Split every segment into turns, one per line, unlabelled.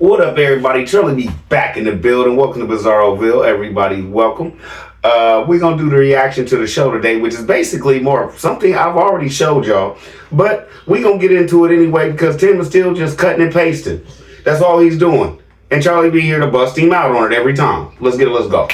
What up, everybody? Charlie be back in the building. Welcome to Bizarroville. Everybody, welcome. We're going to do the reaction to the show today, which is basically more of something I've already showed y'all. But we're going to get into it anyway because Tim is still just cutting and pasting. That's all he's doing. And Charlie be here to bust him out on it every time. Let's go.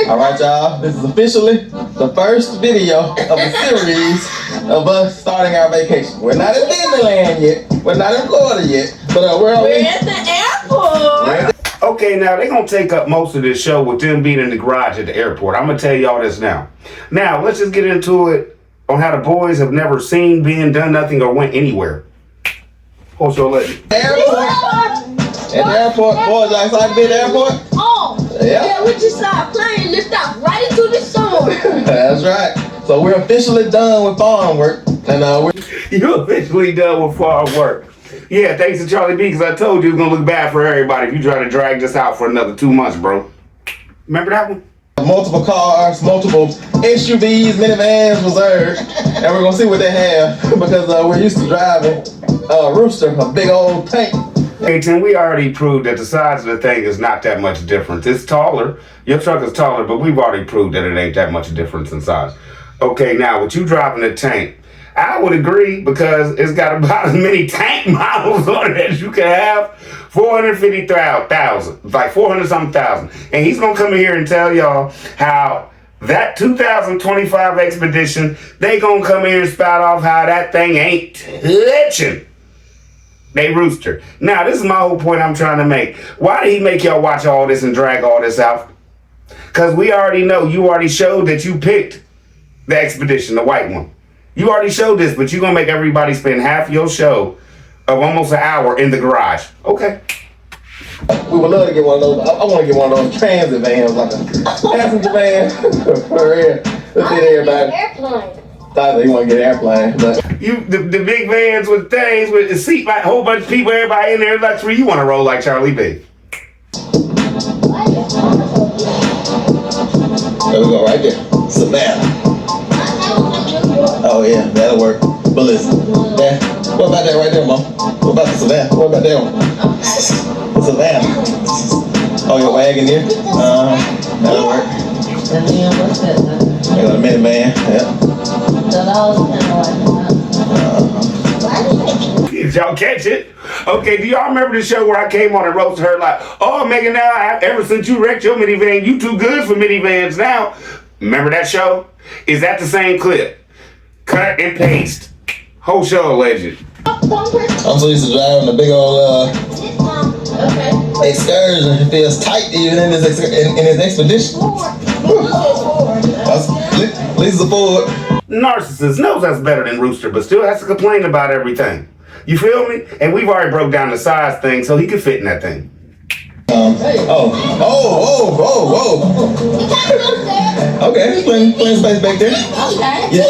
Alright, y'all. This is officially the first video of a series of us starting our vacation. We're not in Disneyland yet. We're not in Florida yet. But we're
at the airport.
Okay, now they're going to take up most of this show with them being in the garage at the airport. I'm going to tell y'all this now. Now, let's just get into it on how the boys have never seen, been, done nothing, or went anywhere. Whole show legend.
At the airport. Boys, y'all excited to be at the airport?
Yeah, we just saw a plane lift off right into the storm.
That's right. So we're officially done with farm work. And
You're officially done with farm work. Yeah, thanks to Charlie B, because I told you it was going to look bad for everybody if you try to drag this out for another 2 months, bro. Remember that one?
multiple cars, multiple SUVs, minivans reserved. And we're going to see what they have because we're used to driving Rooster, a big old tank.
Hey, Tim, we already proved that the size of the thing is not that much difference. It's taller. Your truck is taller, but we've already proved that it ain't that much difference in size. Okay, now, with you driving a tank, I would agree because it's got about as many tank models on it as you can have. 450,000, like 400-something thousand. And he's going to come in here and tell y'all how that 2025 expedition, they going to come in and spout off how that thing ain't touching they Rooster. Now, this is my whole point I'm trying to make. Why did he make y'all watch all this and drag all this out? Because we already know, you already showed that you picked the expedition, the white one. You already showed this, but you're going to make everybody spend half your show of almost an hour in the garage. Okay.
We would love to get one of those. I want to get one of those transit vans, like a passenger van. For real. Let's get everybody.
Airplane.
Tyler, you want to get an airplane, but
The big vans with things, with the seat, like a whole bunch of people, everybody in there, luxury. You want to roll like Charlie B.
there we go, right there. Savannah. Oh yeah, that'll work. But listen, what about that right there, Mom? What about the Savannah? What about that one? The Savannah. Oh, your wagon here? That'll work.
And then what's that?
I got a minivan, yeah.
So those kind of like,
Did y'all catch it? Okay, do y'all remember the show where I came on and roasted her like, oh, Megan, now, ever since you wrecked your minivan, you too good for minivans now. Remember that show? Is that the same clip? Cut and paste. Whole show legend.
I'm so used to driving a big old excursion. It feels tight even in his expedition. Lisa's a Ford.
Narcissist knows that's better than Rooster, but still has to complain about everything. You feel me? And we've already broke down the size thing so he could fit in that thing.
Okay, plenty space back there.
Okay.
Yeah.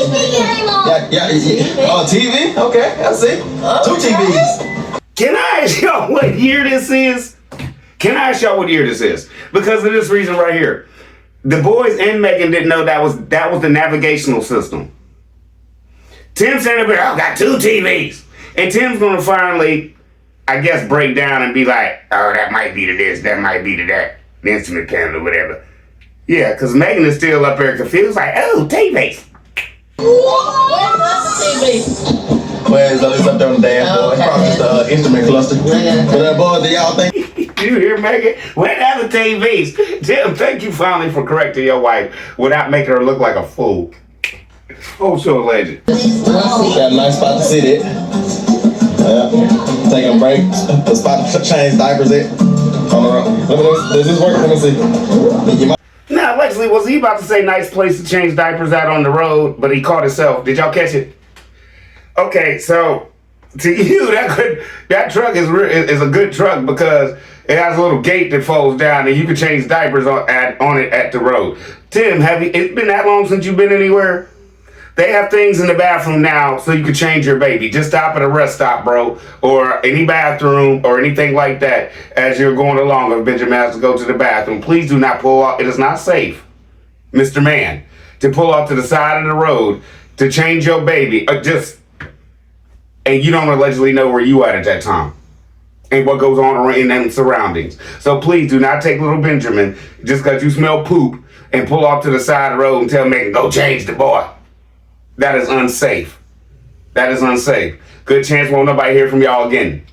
Oh, TV? Okay, I see. 2 TVs.
Can I ask y'all what year this is? Because of this reason right here. The boys and Megan didn't know that was the navigational system. Tim said, I got 2 TVs. And Tim's gonna finally, I guess, break down and be like, oh, that might be to this, that might be to that. The instrument panel or whatever. Yeah, because Megan is still up there confused, like, oh, TVs.
Well, it's up there on the dashboard. It's probably just the instrument cluster. But boys, do y'all think?
You hear, Megan? Where are the TVs? Tim, thank you finally for correcting your wife without making her look like a fool. Oh, so legend.
Got a nice spot to sit at. Taking a break. A spot to change diapers at. Does this work? Let me see.
Now, Leslie, was he about to say nice place to change diapers out on the road, but he caught himself? Did y'all catch it? Okay, so to you, that truck is a good truck because it has a little gate that folds down and you can change diapers on it at the road. Tim, it's been that long since you've been anywhere? They have things in the bathroom now so you can change your baby. Just stop at a rest stop, bro, or any bathroom or anything like that as you're going along. If Benjamin has to go to the bathroom, please do not pull off. It is not safe, Mr. Man, to pull off to the side of the road to change your baby. And you don't allegedly know where you at that time. and what goes on in them surroundings. So please do not take little Benjamin just because you smell poop and pull off to the side of the road and tell Megan, go change the boy. That is unsafe. That is unsafe. Good chance won't nobody hear from y'all again.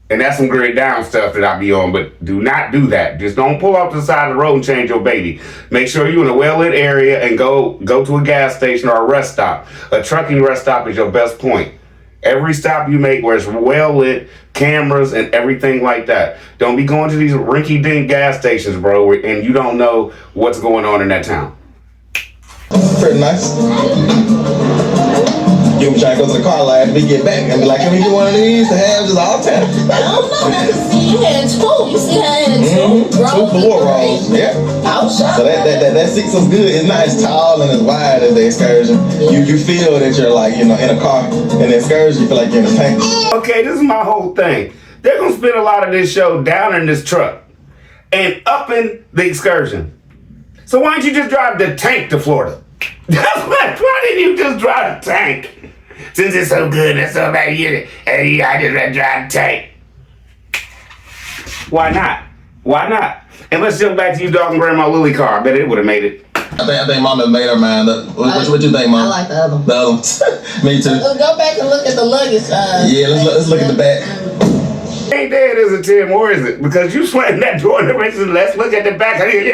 And that's some grid down stuff that I be on, but do not do that. Just don't pull off to the side of the road and change your baby. Make sure you're in a well-lit area and go to a gas station or a rest stop. A trucking rest stop is your best point. Every stop you make where it's well-lit, cameras and everything like that. Don't be going to these rinky-dink gas stations, bro, and you don't know what's going on in that town.
Pretty nice. You be trying to go to the car lot and we get back and be like, can we get one of these to have just all the time?
I don't know. I can see you had two. You see how I had two?
Two floor rolls. Yeah.
I was shocked.
So that seats is good. It's not as tall and as wide as the excursion. You feel that you're like, in a car. In the excursion, you feel like you're in a tank.
Okay, this is my whole thing. They're going to spend a lot of this show down in this truck and up in the excursion. So why don't you just drive the tank to Florida? Why didn't you just drive the tank? Since it's so good and so bad, I just drive the tank. Why not? Why not? And let's jump back to you, dog and Grandma Lily car. I bet it would have made it.
I think Mama made her mind up. What you think, Mama?
I like the other one.
The other one. Me too.
Let's go back and look at the luggage.
Yeah, let's look at the back.
Ain't dead, is it, Tim? Or is it? Because you slammed that door in the race and let's look at the back of it.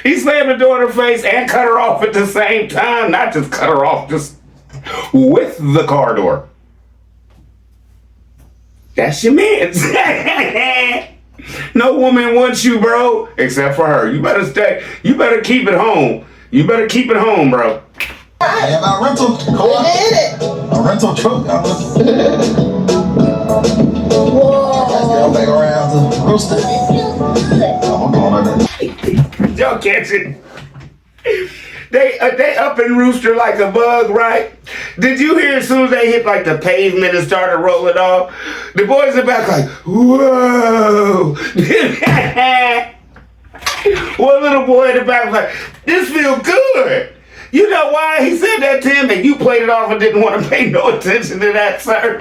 He slammed the door in her face and cut her off at the same time. Not just cut her off, just with the car door. That's your man's. No woman wants you, bro, except for her. You better stay. You better keep it home. You better keep it home, bro.
I have a rental car. A rental truck.
Whoa.
Let's go back around to Rooster. I'm going on that.
Y'all catch it? They up in Rooster like a bug, right? Did you hear as soon as they hit like the pavement and started rolling off? The boys in the back like, whoa. One little boy in the back was like, this feels good. You know why he said that, Tim? And you played it off and didn't want to pay no attention to that, sir.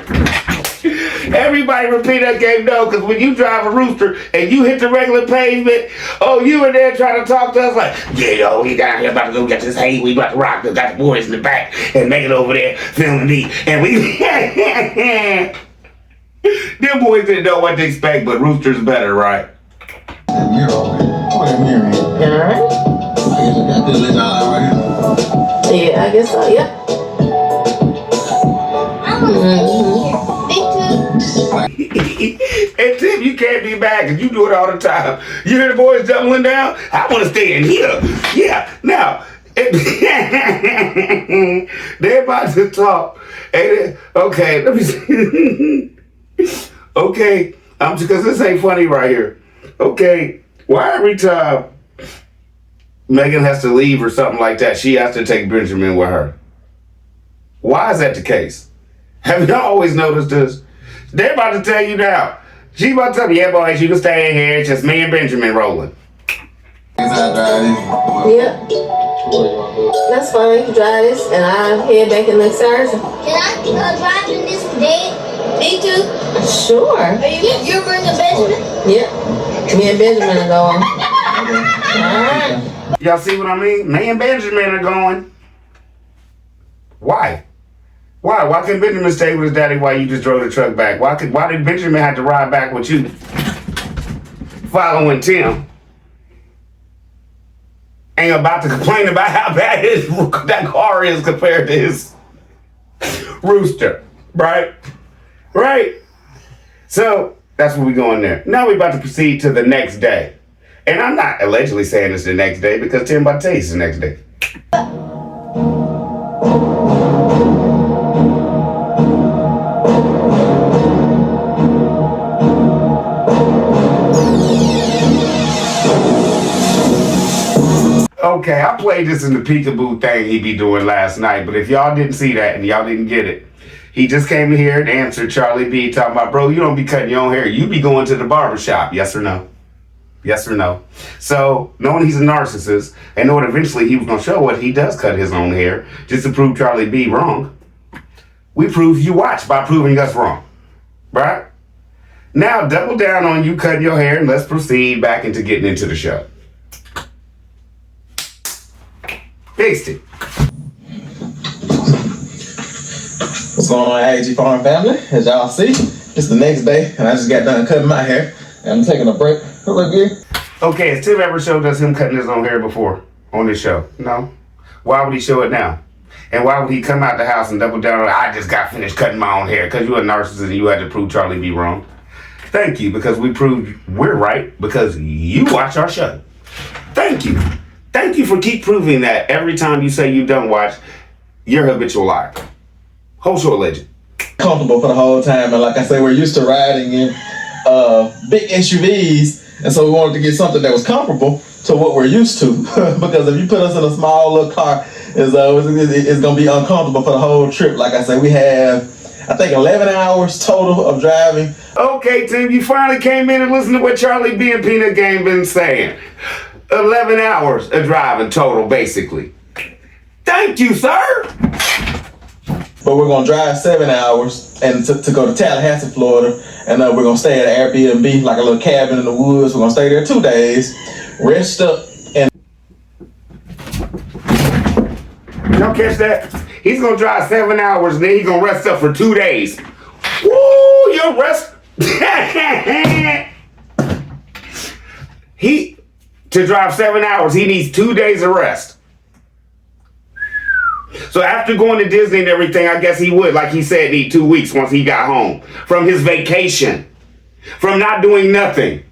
Everybody repeat that game, no, because when you drive a Rooster and you hit the regular pavement, you were there trying to talk to us like, yeah, we down here about to go get this hay, we about to rock, we got the boys in the back, and Megan over there filming me, and we, them boys didn't know what to expect, but Rooster's better, right?
Mirror over here. Put that mirror in.
Alright.
I did let y'all out right here.
Yeah, I guess so, yeah.
And Tim, you can't be mad because you do it all the time. You hear the boys doubling down? I want to stay in here. Yeah, now, they're about to talk. Okay, let me see. Okay, because this ain't funny right here. Okay, why every time Megan has to leave or something like that, she has to take Benjamin with her? Why is that the case? Have y'all always noticed this? They're about to tell you now. She about to tell me, yeah, boys, you can stay in here. It's just me and Benjamin rolling.
Yeah. That's fine. You drive this, and I'll head back in the excursion.
Can I drive in this today? Me too.
Sure.
You're bringing Benjamin?
Yeah. Me and Benjamin are going. Alright.
Y'all see what I mean? Me and Benjamin are going. Why? Why couldn't Benjamin stay with his daddy while you just drove the truck back? Why did Benjamin have to ride back with you? Following Tim. Ain't about to complain about how bad that car is compared to his Rooster. Right? Right? So, that's where we going there. Now we about to proceed to the next day. And I'm not allegedly saying it's the next day because Tim about to tell you it's the next day. Okay, I played this in the peekaboo thing he be doing last night, but if y'all didn't see that and y'all didn't get it, he just came in here and answered Charlie B talking about, bro, you don't be cutting your own hair. You be going to the barber shop. Yes or no? Yes or no? So, knowing he's a narcissist and knowing eventually he was going to show what he does cut his own hair just to prove Charlie B wrong, We proved you watch by proving us wrong. Right? Now double down on you cutting your hair and let's proceed back into getting into the show. Fixed it.
What's going on, AG Farm family? As y'all see, it's the next day, and I just got done cutting my hair, and I'm taking a break. Look good.
Okay, has Tim ever showed us him cutting his own hair before on this show? No. Why would he show it now? And why would he come out the house and double down on, I just got finished cutting my own hair? Because you're a narcissist and you had to prove Charlie B wrong. Thank you, because we proved we're right because you watch our show. Thank you. Thank you for keep proving that every time you say you don't watch, you're a habitual liar. Whole show legend.
Comfortable for the whole time, and like I say, we're used to riding in big SUVs, and so we wanted to get something that was comparable to what we're used to. Because if you put us in a small little car, it's going to be uncomfortable for the whole trip. Like I say, we have, I think, 11 hours total of driving.
Okay, Tim, you finally came in and listened to what Charlie B and Peanut Gang been saying. 11 hours of driving total, basically. Thank you, sir.
But we're going to drive 7 hours and to go to Tallahassee, Florida. And we're going to stay at an Airbnb, like a little cabin in the woods. We're going to stay there 2 days, rest up. And
Y'all catch that? He's going to drive 7 hours and then he's going to rest up for 2 days. Woo, you'll rest. To drive 7 hours, he needs 2 days of rest. So after going to Disney and everything, I guess he would, like he said, need 2 weeks once he got home from his vacation, from not doing nothing.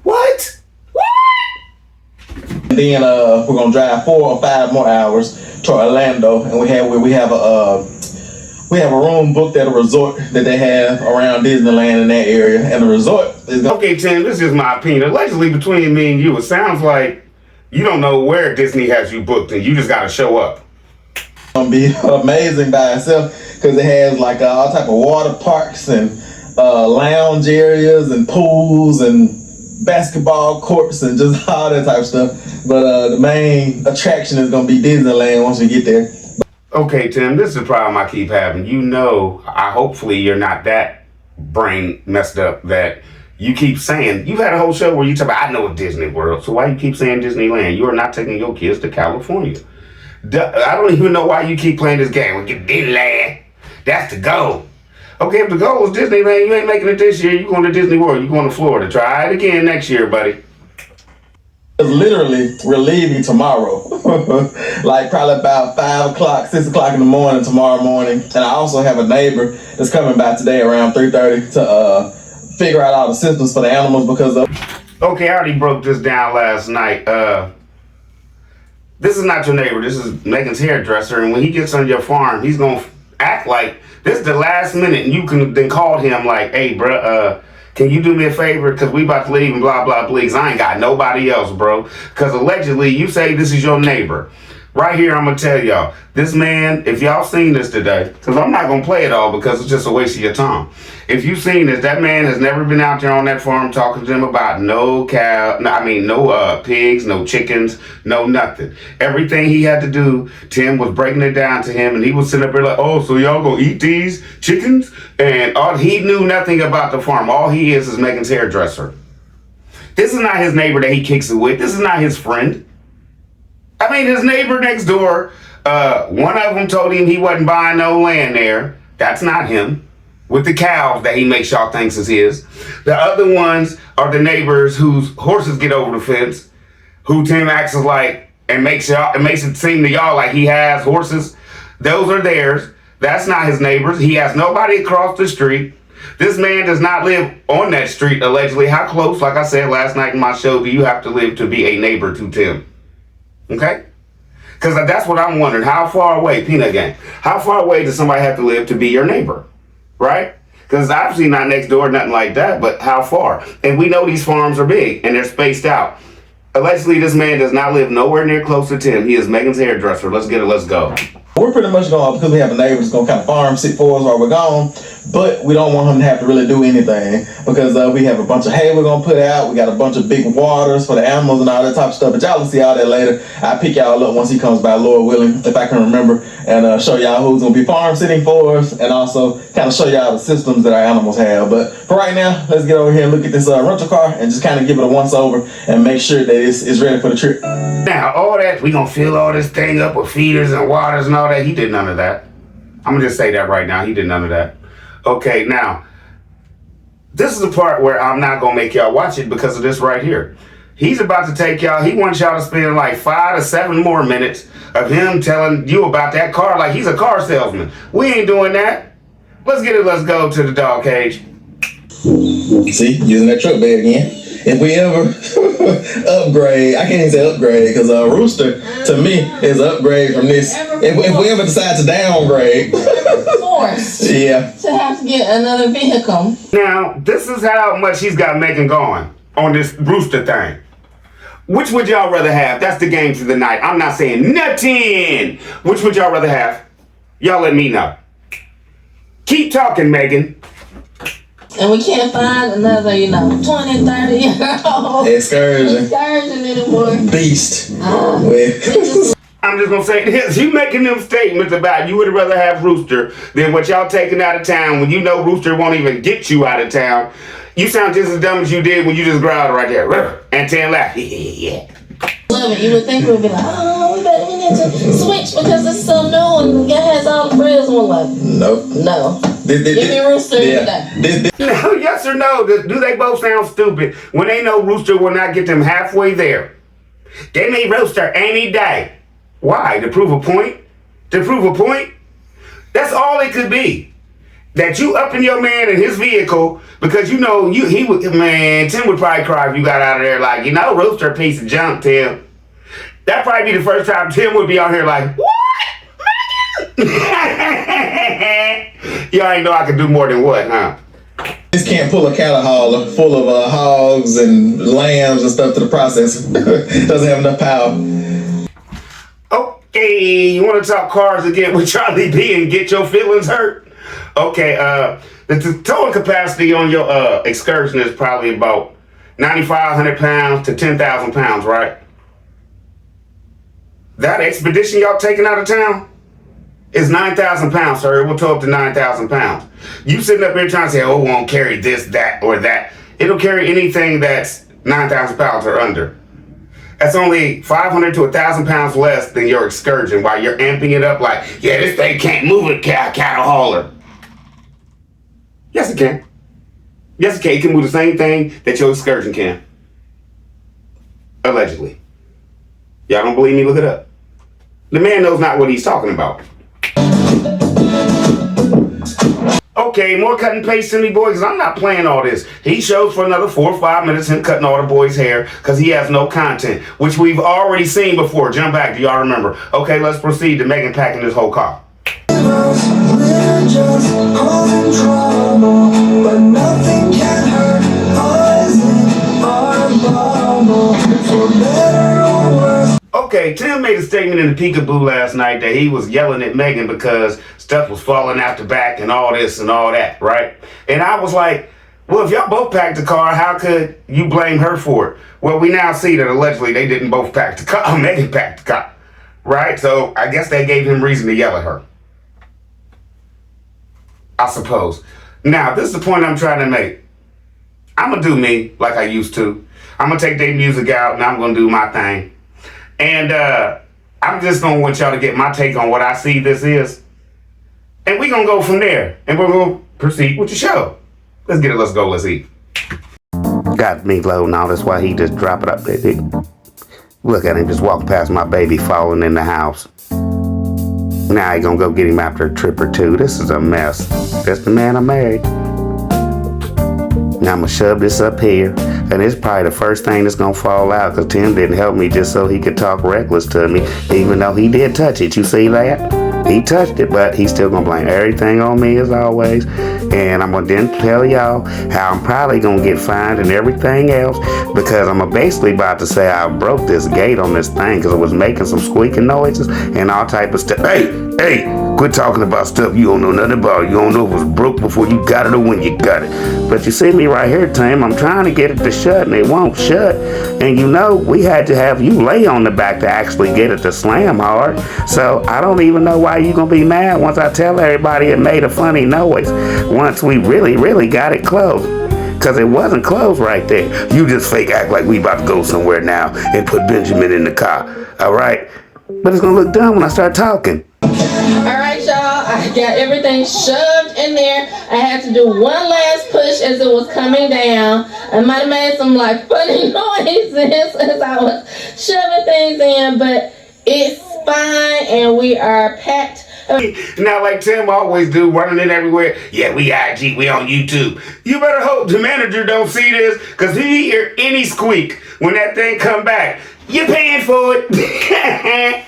What?
And then we're gonna drive 4 or 5 more hours to Orlando, and we have a room booked at a resort that they have around Disneyland in that area, and the resort is gonna.
Okay, Tim, this is my opinion. Allegedly, between me and you, it sounds like you don't know where Disney has you booked, and you just gotta show up.
Gonna be amazing by itself because it has like all type of water parks and lounge areas and pools and basketball courts and just all that type of stuff. But the main attraction is gonna be Disneyland once we get there.
Okay, Tim, this is the problem I keep having. You know, hopefully you're not that brain messed up that you keep saying, you had a whole show where you talk about, I know a Disney World, so why you keep saying Disneyland? You are not taking your kids to California. I don't even know why you keep playing this game. We get Disneyland. That's the goal. Okay, if the goal is Disneyland, you ain't making it this year. You going to Disney World. You going to Florida. Try it again next year, buddy.
Literally, we're leaving tomorrow. Like probably about 5 o'clock, 6 o'clock in the morning tomorrow morning. And I also have a neighbor that's coming by today around 3:30 to figure out all the systems for the animals because of.
Okay, I already broke this down last night. This is not your neighbor. This is Megan's hairdresser. And when he gets on your farm, he's going to act like this is the last minute. And you can then call him like, hey, bruh, can you do me a favor? Because we about to leave and blah, blah, blah. I ain't got nobody else, bro. Because allegedly, you say this is your neighbor. Right here, I'm going to tell y'all. This man, if y'all seen this today, because I'm not going to play it all because it's just a waste of your time. If you've seen this, that man has never been out there on that farm talking to them about no pigs, no chickens, no nothing. Everything he had to do, Tim was breaking it down to him, and he was sitting up there like, oh, so y'all gonna eat these chickens? And he knew nothing about the farm. All he is Megan's hairdresser. This is not his neighbor that he kicks it with. This is not his friend. I mean, his neighbor next door, one of them told him he wasn't buying no land there. That's not him. With the cows that he makes y'all thinks is his. The other ones are the neighbors whose horses get over the fence, who Tim acts like and makes it seem to y'all like he has horses. Those are theirs. That's not his neighbors. He has nobody across the street. This man does not live on that street, allegedly. How close, like I said last night in my show, do you have to live to be a neighbor to Tim? Okay? Because that's what I'm wondering. How far away, Peanut Gang, how far away does somebody have to live to be your neighbor? Right? Because it's obviously not next door, nothing like that, but how far? And we know these farms are big and they're spaced out. Allegedly, this man does not live nowhere near close to Tim. He is Megan's hairdresser. Let's get it. Let's go.
We're pretty much going, because we have a neighbor that's going to kind of farm sit for us while we're gone. but we don't want him to have to really do anything because we have a bunch of hay we're gonna put out. We got a bunch of big waters for the animals and all that type of stuff. But y'all will see all that later. I'll pick y'all up once he comes by, Lord willing, if I can remember, and show y'all who's gonna be farm sitting for us, and also kind of show y'all the systems that our animals have. But for right now, let's get over here and look at this rental car and just kind of give it a once over and make sure that it's ready for the trip.
Now, all that, we gonna fill all this thing up with feeders and waters and all that. He did none of that. I'm gonna just say that right now. He did none of that. Okay, now, this is the part where I'm not gonna make y'all watch it because of this right here. He's about to take y'all, he wants y'all to spend like 5 to 7 more minutes of him telling you about that car like he's a car salesman. We ain't doing that. Let's go to the dog cage.
See, using that truck bed again. If we ever upgrade, I can't even say upgrade because Rooster to me is an upgrade from this. If we ever decide to downgrade,
Forced
yeah,
to have to get another vehicle.
Now, this is how much he's got Megan going on this Rooster thing. Which would y'all rather have? That's the game for the night. I'm not saying nothing. Which would y'all rather have? Y'all let me know. Keep talking, Megan.
And we can't find another, 20, 30-year-old excursion anymore.
Beast.
I'm just gonna say this. You making them statements about you would rather have Rooster than what y'all taking out of town when you know Rooster won't even get you out of town. You sound just as dumb as you did when you just growled right there. And Tan laughed. Yeah.
Love it. You would think we would be like, we need to switch because it's so new and the guy has all the frills. And we're like, no. Give me Rooster today.
No, yes or no? Do they both sound stupid when they know Rooster will not get them halfway there? They need Rooster any day. Why? To prove a point? To prove a point? That's all it could be. That you up in your man in his vehicle because Tim would probably cry if you got out of there like, Rooster a piece of junk, Tim. That'd probably be the first time Tim would be out here like, what? Y'all ain't know I could do more than what, huh?
This can't pull a cattle hauler full of hogs and lambs and stuff to the processor. Doesn't have enough power.
Okay, you want to talk cars again with Charlie B and get your feelings hurt? Okay, the towing capacity on your excursion is probably about 9,500 pounds to 10,000 pounds, right? That expedition y'all taking out of town is 9,000 pounds, sir. It will tow up to 9,000 pounds. You sitting up here trying to say, it won't carry this, that, or that. It'll carry anything that's 9,000 pounds or under. That's only 500 to 1,000 pounds less than your excursion while you're amping it up like, yeah, this thing can't move a cattle hauler. Yes, it can. Yes, it can. It can move the same thing that your excursion can. Allegedly. Y'all don't believe me? Look it up. The man knows not what he's talking about. Okay, more cut and paste to me, boys, because I'm not playing all this. He shows for another 4 or 5 minutes him cutting all the boys' hair because he has no content, which we've already seen before. Jump back. Do y'all remember? Okay, let's proceed to Megan packing this whole car.
We're just causing trouble, but nothing can hurt us in our bubble, for better or worse.
Okay, Tim made a statement in the Peekaboo last night that he was yelling at Megan because stuff was falling out the back and all this and all that, right? And I was like, well, if y'all both packed the car, how could you blame her for it? Well, we now see that allegedly they didn't both pack the car. Megan packed the car, right? So I guess they gave him reason to yell at her, I suppose. Now, this is the point I'm trying to make. I'm going to do me like I used to. I'm going to take their music out and I'm going to do my thing. And I'm just going to want y'all to get my take on what I see this is. And we're going to go from there. And we're going to proceed with the show. Let's get it. Let's go. Let's eat. Got me low now. That's why he just drop it up. Look at him just walk past my baby falling in the house. Now he gonna go get him after a trip or two. This is a mess. That's the man I married. Now I'm gonna shove this up here. And it's probably the first thing that's gonna fall out because Tim didn't help me just so he could talk reckless to me, even though he did touch it. You see that? He touched it, but he's still gonna blame everything on me as always. And I'm gonna then tell y'all how I'm probably gonna get fined and everything else because I'm basically about to say I broke this gate on this thing because it was making some squeaking noises and all type of stuff. Hey, Quit talking about stuff you don't know nothing about. You don't know if it was broke before you got it or when you got it. But you see me right here, Tim. I'm trying to get it to shut and it won't shut. And you know, we had to have you lay on the back to actually get it to slam hard. So I don't even know why you gonna be mad once I tell everybody it made a funny noise. Once we really got it closed. Cause it wasn't closed right there. You just fake act like we about to go somewhere now and put Benjamin in the car. All right? But it's gonna look dumb when I start talking.
Alright, y'all, I got everything shoved in there. I had to do one last push as it was coming down. I might have made some like funny noises as I was shoving things in, but it's fine and we are packed.
Now, like Tim always do, running it everywhere. Yeah, we IG, we on YouTube. You better hope the manager don't see this, cause he hear any squeak when that thing come back. You're paying for it.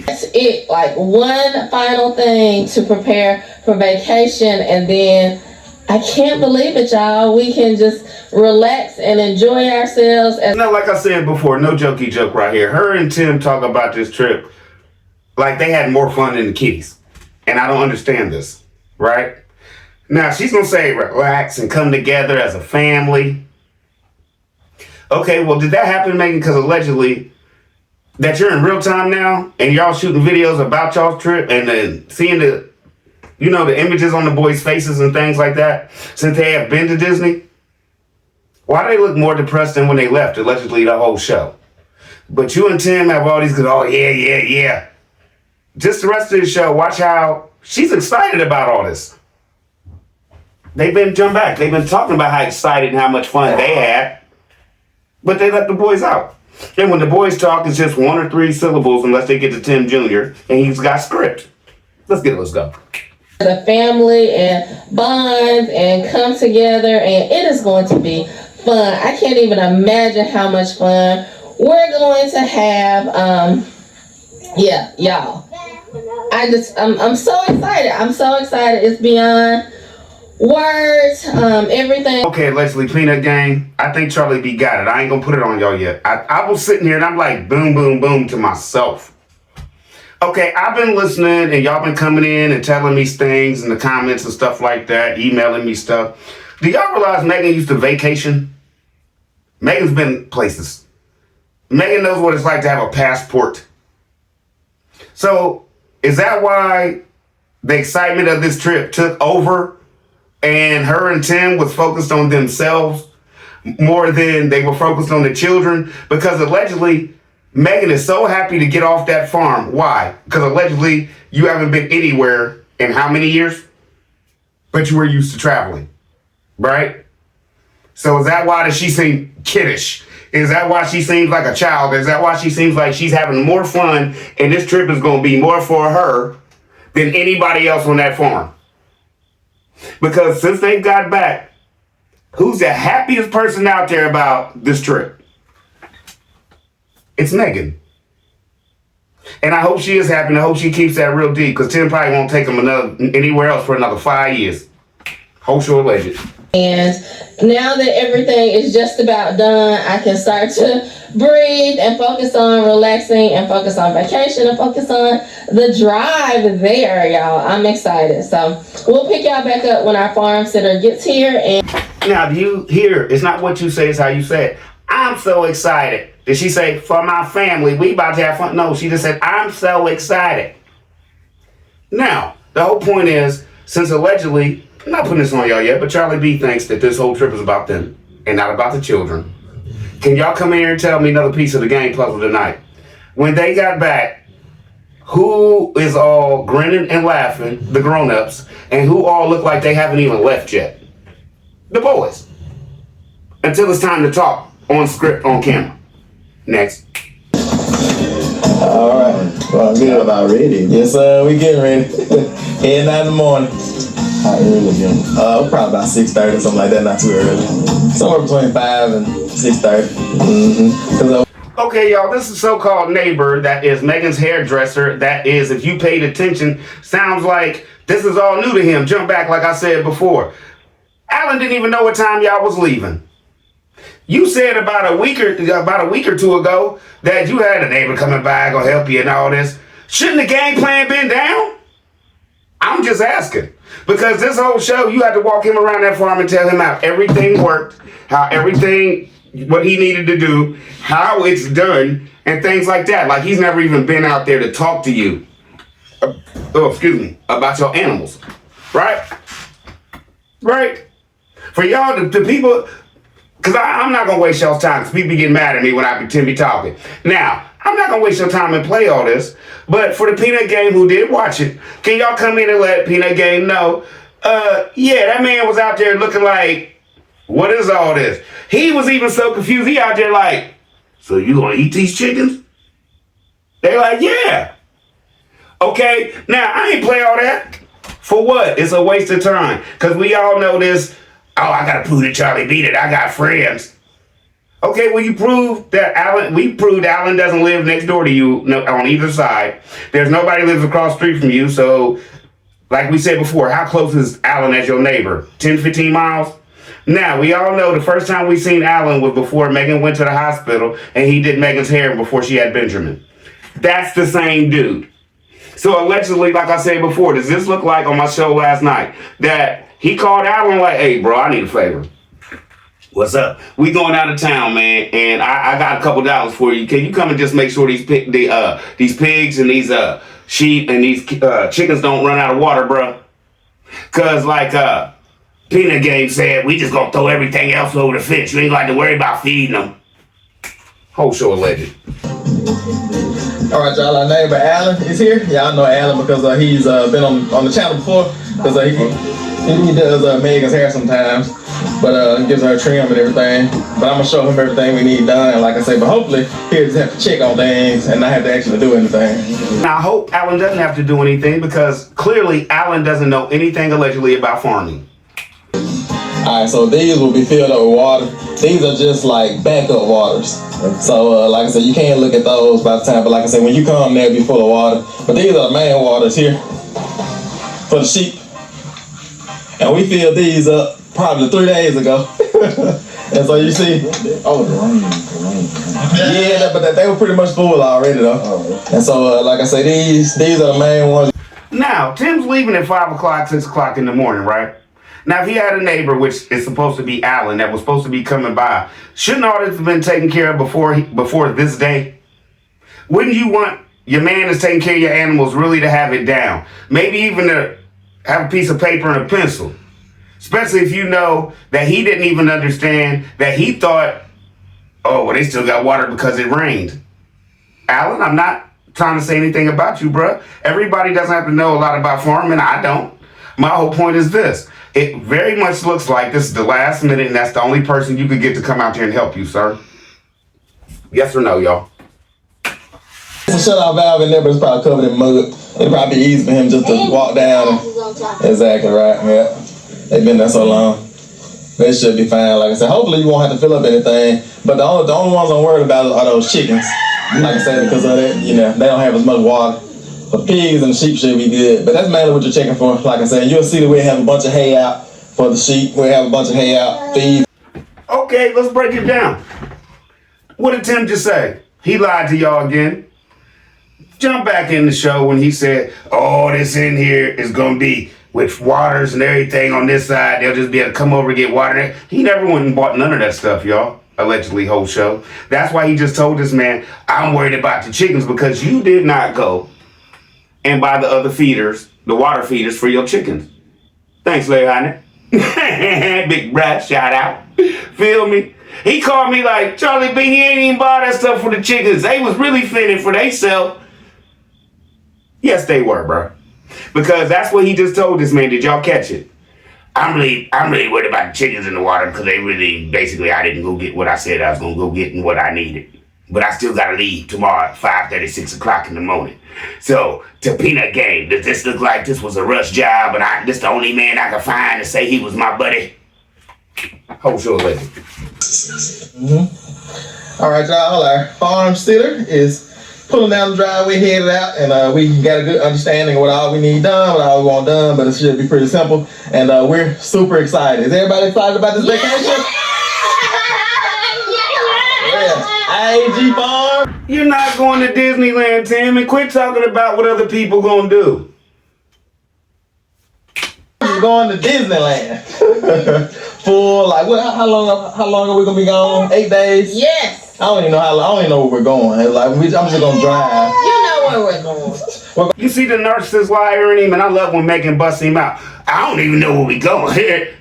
That's it. Like one final thing to prepare for vacation, and then I can't believe it, y'all. We can just relax and enjoy ourselves.
Now, like I said before, no jokey joke right here. Her and Tim talk about this trip like they had more fun than the kiddies. And I don't understand this, right? Now, she's going to say relax and come together as a family. Okay, well, did that happen, Megan? Because allegedly, that you're in real time now and y'all shooting videos about y'all's trip and then seeing the, you know, the images on the boys' faces and things like that since they have been to Disney. Why do they look more depressed than when they left, allegedly, the whole show? But you and Tim have all these good, oh, yeah. Just the rest of the show, watch how she's excited about all this. They've been jumped back. They've been talking about how excited and how much fun they had, but they let the boys out. And when the boys talk, it's just 1 or 3 syllables unless they get to Tim Jr. and he's got script. Let's go.
The family and bond and come together, and it is going to be fun. I can't even imagine how much fun we're going to have. Yeah, y'all. I'm so excited. It's beyond words. Everything.
Okay, Leslie Peanut Gang. I think Charlie B got it. I ain't gonna put it on y'all yet. I was sitting here and I'm like boom, boom, boom to myself. Okay, I've been listening and y'all been coming in and telling me things in the comments and stuff like that, emailing me stuff. Do y'all realize Megan used to vacation? Megan's been places. Megan knows what it's like to have a passport. So, is that why the excitement of this trip took over and her and Tim was focused on themselves more than they were focused on the children? Because allegedly, Megan is so happy to get off that farm. Why? Because allegedly, you haven't been anywhere in how many years? But you were used to traveling, right? So is that why does she seem kiddish? Is that why she seems like a child? Is that why she seems like she's having more fun and this trip is going to be more for her than anybody else on that farm? Because since they've got back, who's the happiest person out there about this trip? It's Megan. And I hope she is happy and I hope she keeps that real deep because Tim probably won't take them anywhere else for another 5 years. Hope she'll allege it.
And now that everything is just about done, I can start to breathe and focus on relaxing and focus on vacation and focus on the drive there, y'all. I'm excited. So we'll pick y'all back up when our farm sitter gets here. And
now, do you hear? It's not what you say, it's how you say it. I'm so excited. Did she say, for my family, we about to have fun? No, she just said, I'm so excited. Now, the whole point is, since allegedly, I'm not putting this on y'all yet, but Charlie B thinks that this whole trip is about them and not about the children. Can y'all come here and tell me another piece of the game puzzle tonight? When they got back, who is all grinning and laughing, the grown-ups, and who all look like they haven't even left yet? The boys. Until it's time to talk on script, on camera. Next.
All right. Well, good. About ready? Yes, we getting ready. Heading out in the morning. How early, Jim? Probably about 6:30, something like that. Not too early. Somewhere between 5 and 6:30. Mm-hmm.
Okay, y'all. This is so-called neighbor. That is Megan's hairdresser. That is, if you paid attention, sounds like this is all new to him. Jump back, like I said before. Alan didn't even know what time y'all was leaving. You said about a week or two ago that you had a neighbor coming by, gonna help you and all this. Shouldn't the game plan been down? I'm just asking. Because this whole show, you had to walk him around that farm and tell him how everything worked, what he needed to do, how it's done, and things like that. Like he's never even been out there to talk to you, about your animals. Right? Right? For y'all, the people, because I'm not going to waste y'all's time because people get mad at me when I pretend to be talking. Now, I'm not going to waste your time and play all this, but for the Peanut Game who did watch it, can y'all come in and let Peanut Game know, yeah, that man was out there looking like, what is all this? He was even so confused, he out there like, so you going to eat these chickens? They like, yeah. Okay, now I ain't play all that. For what? It's a waste of time. Because we all know this, oh, I got to prove that Charlie beat it. I got friends. Okay, well, we proved Alan doesn't live next door to you on either side. There's nobody lives across the street from you. So, like we said before, how close is Alan as your neighbor? 10, 15 miles? Now, we all know the first time we seen Alan was before Megan went to the hospital and he did Megan's hair before she had Benjamin. That's the same dude. So, allegedly, like I said before, does this look like on my show last night that he called Alan like, hey, bro, I need a favor. What's up? We going out of town, man, and I got a couple dollars for you. Can you come and just make sure these pigs and these sheep and these chickens don't run out of water, bro? Cause like Peanut Game said, we just gonna throw everything else over the fence. You ain't got to worry about feeding them. Whole show alleged.
All right, y'all. Our neighbor Alan is here. Y'all know Alan because he's been on the channel before. Because he does Megan's hair sometimes. But gives her a trim and everything. But I'm gonna show him everything we need done, like I say. But hopefully he'll just have to check on things and not have to actually do anything.
Now I hope Alan doesn't have to do anything because clearly Alan doesn't know anything allegedly about farming.
All right, so these will be filled up with water. These are just like backup waters. So like I said, you can't look at those by the time. But like I said, when you come, they'll be full of water. But these are the main waters here for the sheep. And we filled these up probably 3 days ago. And so you see, yeah, but they were pretty much full already though. And so like I say, these are the main ones.
Now, Tim's leaving at 5 o'clock, 6 o'clock in the morning, right? Now, if he had a neighbor, which is supposed to be Alan, that was supposed to be coming by, shouldn't all this have been taken care of before this day? Wouldn't you want your man that's taking care of your animals really to have it down? Maybe even to have a piece of paper and a pencil. Especially if you know that he didn't even understand, that he thought, oh, well, they still got water because it rained. Alan, I'm not trying to say anything about you, bruh. Everybody doesn't have to know a lot about farming. I don't. My whole point is this. It very much looks like this is the last minute and that's the only person you could get to come out here and help you, sir. Yes or no, y'all?
There's a shut-off valve in there, but it's probably covered in mud. It'd probably be easy for him just to walk down. Exactly right, yeah. They've been there so long. They should be fine. Like I said, hopefully you won't have to fill up anything. But the only ones I'm worried about are those chickens. Like I said, because of that, they don't have as much water. The pigs and the sheep should be good. But that's mainly what you're checking for. Like I said, you'll see that we have a bunch of hay out for the sheep. We have a bunch of hay out, feed.
Okay, let's break it down. What did Tim just say? He lied to y'all again. Jump back in the show when he said, oh, this in here is going to be with waters and everything on this side. They'll just be able to come over and get water. He never went and bought none of that stuff, y'all. Allegedly, whole show. That's why he just told this man, I'm worried about the chickens because you did not go and buy the other feeders, the water feeders for your chickens. Thanks, Larry Heiner. Big brat, shout out. Feel me? He called me like, Charlie B, he ain't even buy that stuff for the chickens. They was really fitting for theyself. Yes, they were, bro. Because that's what he just told this man. Did y'all catch it? I'm really worried about the chickens in the water because they really, basically, I didn't go get what I said I was going to go get and what I needed. But I still got to leave tomorrow at 5:30, 6 o'clock in the morning. So, to Peanut Game, does this look like this was a rush job and this the only man I could find to say he was my buddy? Whole show later.
All right, y'all. Our farm sitter is pulling down the driveway, headed out, and we got a good understanding of what all we need done, what all we want done, but it should be pretty simple. And we're super excited. Is everybody excited about this vacation? AG Farm.
You're not going to Disneyland, Tim, and quit talking about what other people gonna do.
we're going to Disneyland. For like what? How long are we gonna be gone? 8 days.
Yes.
I don't even know how. I don't even know where we're going. It's like I'm just gonna drive.
You know where we're going.
You see the narcissist liar in him, and I love when Megan busts him out. I don't even know where we going here.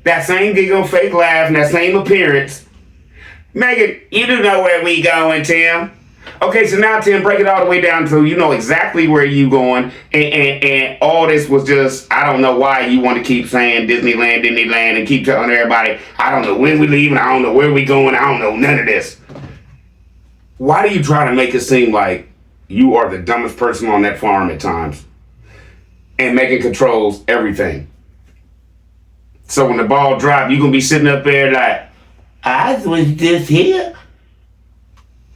That same giggle, fake laugh, and that same appearance. Megan, you do know where we going, Tim. Okay, so now, Tim, break it all the way down to you know exactly where you going, and all this was just, I don't know why you want to keep saying Disneyland, and keep telling everybody, I don't know when we leaving, I don't know where we going, I don't know none of this. Why do you try to make it seem like you are the dumbest person on that farm at times? And Megan controls everything. So when the ball drops, you're going to be sitting up there like, I was just here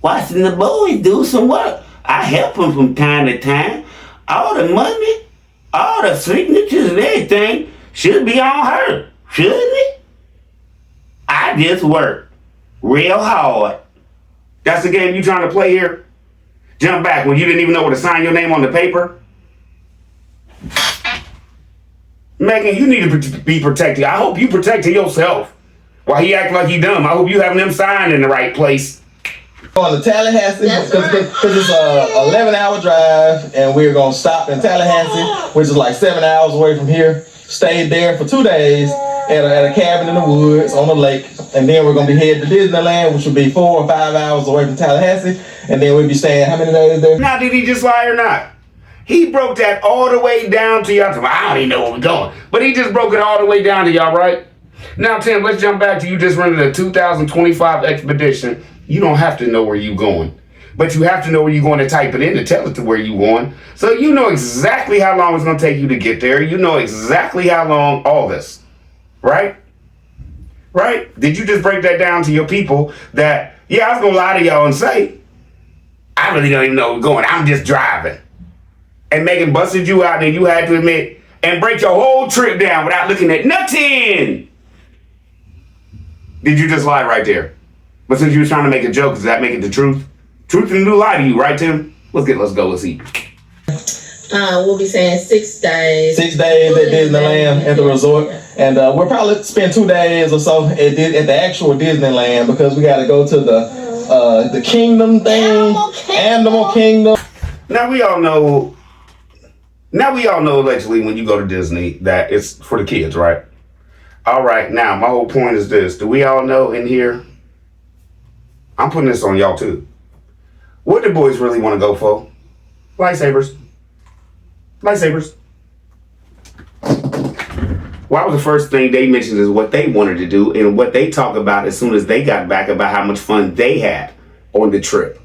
watching the boys do some work. I help them from time to time. All the money, all the signatures and everything should be on her, shouldn't it? I just work real hard. That's the game you trying to play here? Jump back when you didn't even know where to sign your name on the paper? Megan, you need to be protected. I hope you protected yourself. While he act like he dumb, I hope you having them signed in the right place.
Going to Tallahassee because it's a 11-hour drive, and we're gonna stop in Tallahassee, which is like 7 hours away from here. Stayed there for 2 days at a cabin in the woods on the lake, and then we're gonna be headed to Disneyland, which will be 4 or 5 hours away from Tallahassee, and then we'll be staying how many days there?
Now, did he just lie or not? He broke that all the way down to y'all. I don't even know where we're going, but he just broke it all the way down to y'all, right? Now, Tim, let's jump back to you just running a 2025 expedition. You don't have to know where you're going, but you have to know where you're going to type it in to tell it to where you're going. So you know exactly how long it's going to take you to get there. You know exactly how long all this, right? Right? Did you just break that down to your people that, yeah, I was going to lie to y'all and say, I really don't even know where we're going. I'm just driving. And Megan busted you out and you had to admit and break your whole trip down without looking at nothing. Did you just lie right there? But since you was trying to make a joke, does that make it the truth? Truth and new lie to you, right, Tim? Let's go. Let's eat.
We'll be saying 6 days.
6 days at Disneyland at the resort, and we'll probably spend 2 days or so at the actual Disneyland because we got to go to the Kingdom thing, Animal Kingdom.
Now we all know allegedly when you go to Disney that it's for the kids, right? All right, now my whole point is this. Do we all know in here, I'm putting this on y'all too, what do boys really want to go for? Lightsabers. Why was the first thing they mentioned is what they wanted to do and what they talk about as soon as they got back about how much fun they had on the trip.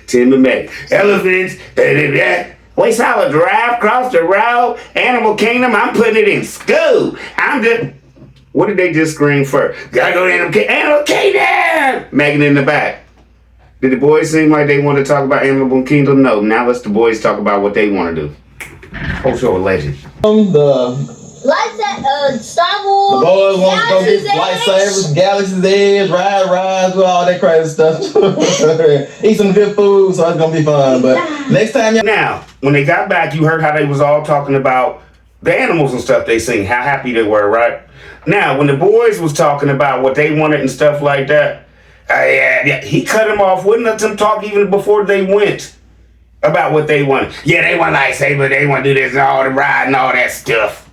Tim and Meg, elephants, we saw a giraffe cross the road, Animal Kingdom, I'm putting it in school. What did they just scream for? Gotta go to Animal Kingdom! Megan in the back. Did the boys seem like they want to talk about Animal Kingdom? No, now let's the boys talk about what they want to do. Whole show a legend.
Star Wars.
The boys want to go get lightsabers, Galaxy's Edge, rides, all that crazy stuff. Eat some good food, so it's gonna be fun. But next time,
now when they got back, you heard how they was all talking about the animals and stuff they seen, how happy they were, right? Now when the boys was talking about what they wanted and stuff like that, he cut them off, wouldn't let them talk even before they went about what they wanted. Yeah, they want lightsaber, they want to do this and all the ride and all that stuff.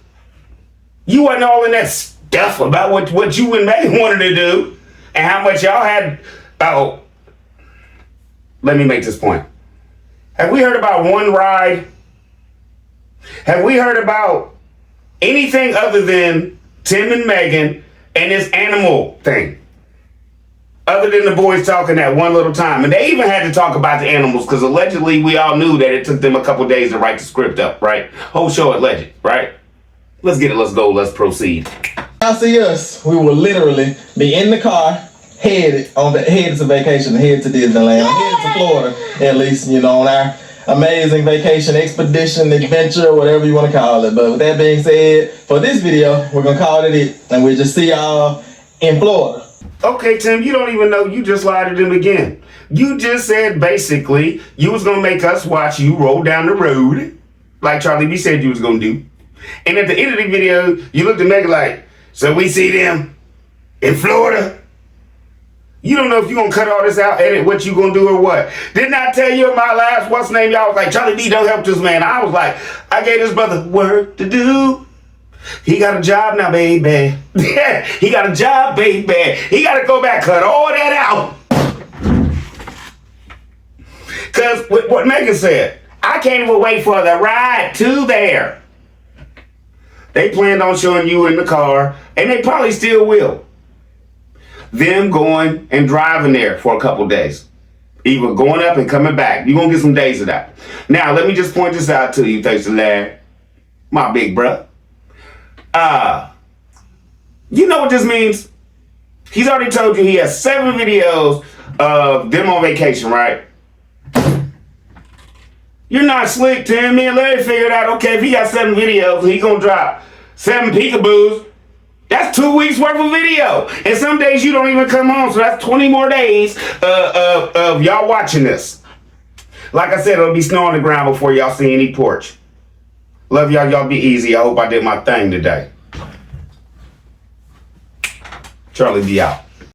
You wasn't all in that stuff about what you and Megan wanted to do and how much y'all had. Oh, let me make this point. Have we heard about one ride? Have we heard about anything other than Tim and Megan and this animal thing? Other than the boys talking that one little time. And they even had to talk about the animals because allegedly we all knew that it took them a couple days to write the script up, right? Whole show alleged, right? Let's get it, let's go, let's proceed.
y'all see us, we will literally be in the car, headed to vacation, headed to Disneyland, headed to Florida, at least, on our amazing vacation, expedition, adventure, whatever you want to call it. But with that being said, for this video, we're going to call it, and we'll just see y'all in Florida.
Okay, Tim, you don't even know, you just lied to them again. You just said basically you was going to make us watch you roll down the road like Charlie B said you was going to do. And at the end of the video, you looked at Megan like, so we see them in Florida? You don't know if you're going to cut all this out, edit what you going to do or what. Didn't I tell you in my last, what's the name? Y'all was like, Charlie D, don't help this man. I was like, I gave this brother work to do. He got a job now, baby. Yeah, he got a job, baby. He got to go back, cut all that out. Because what Megan said, I can't even wait for the ride to there. They planned on showing you in the car, and they probably still will. Them going and driving there for a couple days. Either going up and coming back. You're going to get some days of that. Now, let me just point this out to you, thanks to Larry, my big bruh. You know what this means? He's already told you he has 7 videos of them on vacation, right? You're not slick, Tim. Me and Larry figured out, okay, if he got 7 videos, he gonna drop 7 peekaboos. That's 2 weeks worth of video. And some days you don't even come on, so that's 20 more days of y'all watching this. Like I said, it'll be snow on the ground before y'all see any porch. Love y'all. Y'all be easy. I hope I did my thing today. Charlie be out.